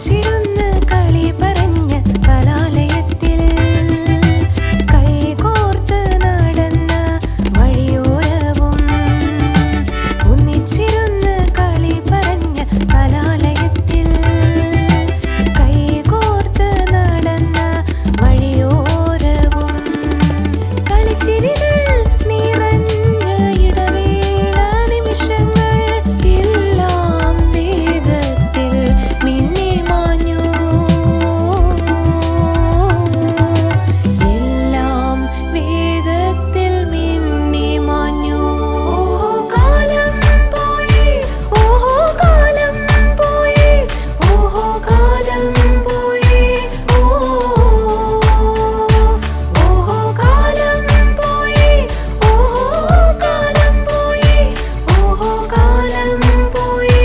കളിച്ചിരുന്ന് കളി പറഞ്ഞ് കലാലയത്തിൽ കൈകോർത്ത് നടന്ന വഴിയോരവും ഒന്നിച്ചിരുന്ന് കളി പറഞ്ഞ് കലാലയത്തിൽ കൈകോർത്ത് നടന്ന വഴിയോരവും കളിച്ചിരികൾ നിറഞ്ഞ ഇടവേള നിമിഷങ്ങൾ എല്ലാം വേഗത്തിൽ മിന്നി മാഞ്ഞു. എല്ലാം വേഗത്തിൽ മിന്നി മാഞ്ഞു. ഓഹോ കാലം പോയി, ഓഹോ കാലം പോയി, ഓഹോ കാലം പോയി, ഓഹോ കാലം പോയി, ഓഹോ കാലം പോയി, ഓഹോ കാലം പോയി.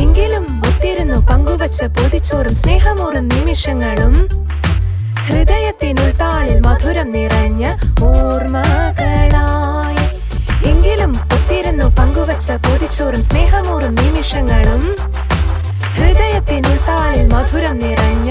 എങ്കിലും ഒത്തിരുന്നു പങ്കുവച്ച പൊതിച്ചോറും സ്നേഹമൂറും നിമിഷങ്ങളും ഹൃദയത്തിനുൾത്താളിൽ മധുരം നിറഞ്ഞ ഓർമ്മകളായി. എങ്കിലും ഒത്തിരുന്നു പങ്കുവച്ച പൊതിച്ചോറും സ്നേഹമൂറും നിമിഷങ്ങളും ഹൃദയത്തിനുൾത്താളിൽ മധുരം നിറഞ്ഞ